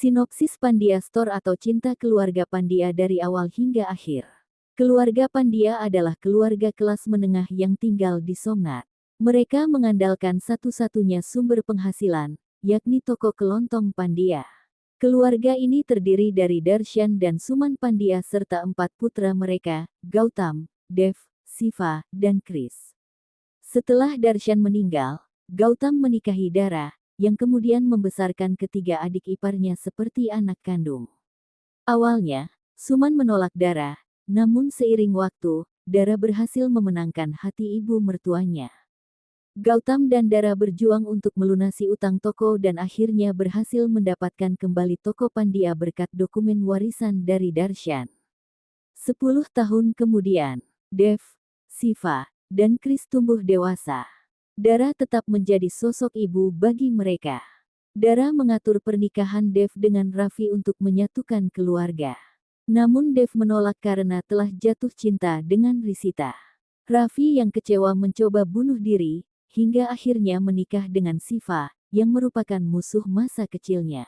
Sinopsis Pandya Store atau Cinta Keluarga Pandya dari awal hingga akhir. Keluarga Pandya adalah keluarga kelas menengah yang tinggal di Somnath. Mereka mengandalkan satu-satunya sumber penghasilan, yakni toko kelontong Pandya. Keluarga ini terdiri dari Darshan dan Suman Pandya serta 4 putra mereka, Gautam, Dev, Siva, dan Chris. Setelah Darshan meninggal, Gautam menikahi Dara, yang kemudian membesarkan ketiga adik iparnya seperti anak kandung. Awalnya, Suman menolak Dara, namun seiring waktu, Dara berhasil memenangkan hati ibu mertuanya. Gautam dan Dara berjuang untuk melunasi utang toko dan akhirnya berhasil mendapatkan kembali toko Pandya berkat dokumen warisan dari Darshan. 10 tahun kemudian, Dev, Siva, dan Chris tumbuh dewasa. Dara tetap menjadi sosok ibu bagi mereka. Dara mengatur pernikahan Dev dengan Raffi untuk menyatukan keluarga. Namun Dev menolak karena telah jatuh cinta dengan Risita. Raffi yang kecewa mencoba bunuh diri, hingga akhirnya menikah dengan Siva, yang merupakan musuh masa kecilnya.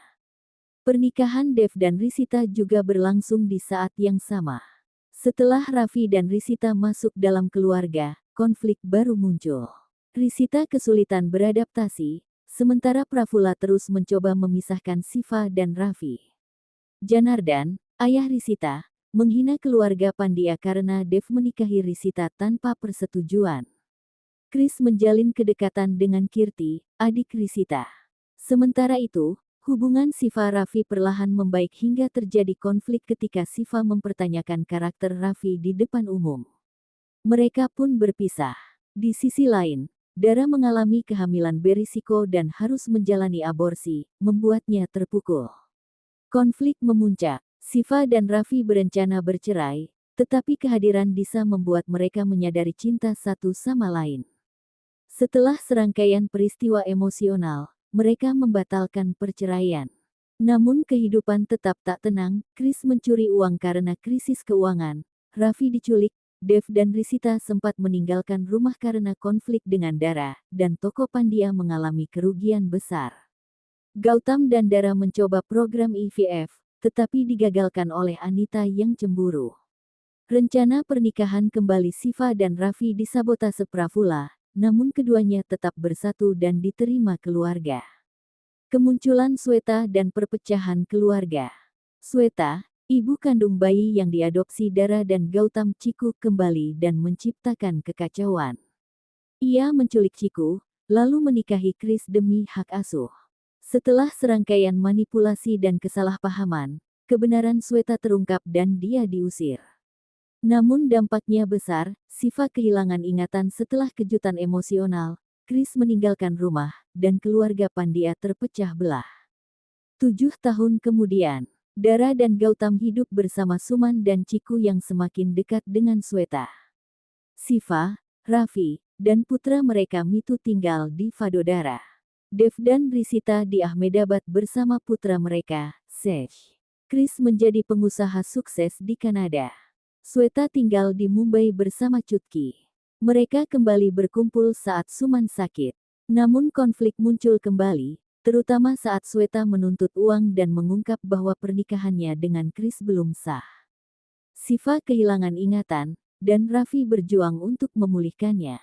Pernikahan Dev dan Risita juga berlangsung di saat yang sama. Setelah Raffi dan Risita masuk dalam keluarga, konflik baru muncul. Risita kesulitan beradaptasi, sementara Prafula terus mencoba memisahkan Siva dan Raffi. Janardan, ayah Risita, menghina keluarga Pandya karena Dev menikahi Risita tanpa persetujuan. Chris menjalin kedekatan dengan Kirti, adik Risita. Sementara itu, hubungan Siva-Raffi perlahan membaik hingga terjadi konflik ketika Siva mempertanyakan karakter Raffi di depan umum. Mereka pun berpisah. Di sisi lain, Dara mengalami kehamilan berisiko dan harus menjalani aborsi, membuatnya terpukul. Konflik memuncak, Siva dan Raffi berencana bercerai, tetapi kehadiran Disa membuat mereka menyadari cinta satu sama lain. Setelah serangkaian peristiwa emosional, mereka membatalkan perceraian. Namun kehidupan tetap tak tenang, Chris mencuri uang karena krisis keuangan, Raffi diculik, Dev dan Risita sempat meninggalkan rumah karena konflik dengan Dara, dan toko Pandya mengalami kerugian besar. Gautam dan Dara mencoba program IVF, tetapi digagalkan oleh Anita yang cemburu. Rencana pernikahan kembali Siva dan Raffi disabotase Prafula, namun keduanya tetap bersatu dan diterima keluarga. Kemunculan Sweta dan perpecahan keluarga. Sweta, ibu kandung bayi yang diadopsi Dara dan Gautam Ciku kembali dan menciptakan kekacauan. Ia menculik Ciku, lalu menikahi Chris demi hak asuh. Setelah serangkaian manipulasi dan kesalahpahaman, kebenaran Sweta terungkap dan dia diusir. Namun dampaknya besar, Siva kehilangan ingatan setelah kejutan emosional, Chris meninggalkan rumah, dan keluarga Pandya terpecah belah. 7 tahun kemudian, Dara dan Gautam hidup bersama Suman dan Ciku yang semakin dekat dengan Sweta. Siva, Raffi, dan putra mereka Mitu tinggal di Vadodara. Dev dan Risita di Ahmedabad bersama putra mereka, Sesh. Chris menjadi pengusaha sukses di Kanada. Sweta tinggal di Mumbai bersama Chutki. Mereka kembali berkumpul saat Suman sakit. Namun konflik muncul kembali, terutama saat Sweta menuntut uang dan mengungkap bahwa pernikahannya dengan Chris belum sah. Siva kehilangan ingatan, dan Raffi berjuang untuk memulihkannya.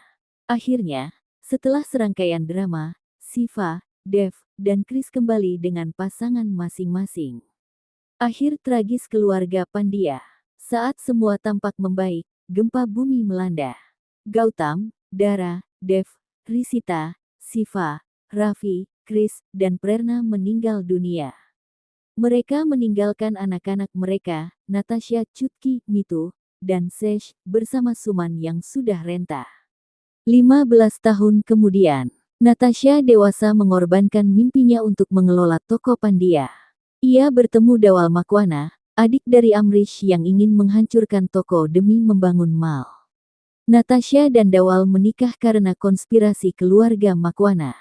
Akhirnya, setelah serangkaian drama, Siva, Dev, dan Chris kembali dengan pasangan masing-masing. Akhir tragis keluarga Pandya. Saat semua tampak membaik, gempa bumi melanda. Gautam, Dara, Dev, Risita, Siva, Raffi, Chris, dan Prerna meninggal dunia. Mereka meninggalkan anak-anak mereka, Natasha, Chutki, Mitu, dan Sesh, bersama Suman yang sudah renta. 15 tahun kemudian, Natasha dewasa mengorbankan mimpinya untuk mengelola toko Pandya. Ia bertemu Dawal Makwana, adik dari Amrish yang ingin menghancurkan toko demi membangun mall. Natasha dan Dawal menikah karena konspirasi keluarga Makwana.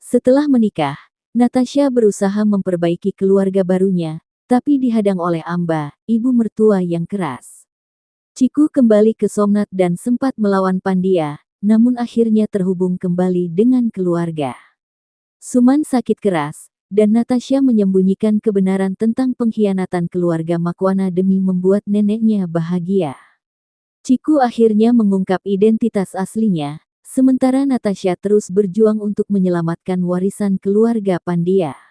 Setelah menikah, Natasha berusaha memperbaiki keluarga barunya, tapi dihadang oleh Amba, ibu mertua yang keras. Ciku kembali ke Somnath dan sempat melawan Pandya, namun akhirnya terhubung kembali dengan keluarga. Suman sakit keras, dan Natasha menyembunyikan kebenaran tentang pengkhianatan keluarga Makwana demi membuat neneknya bahagia. Chiku akhirnya mengungkap identitas aslinya, sementara Natasha terus berjuang untuk menyelamatkan warisan keluarga Pandya.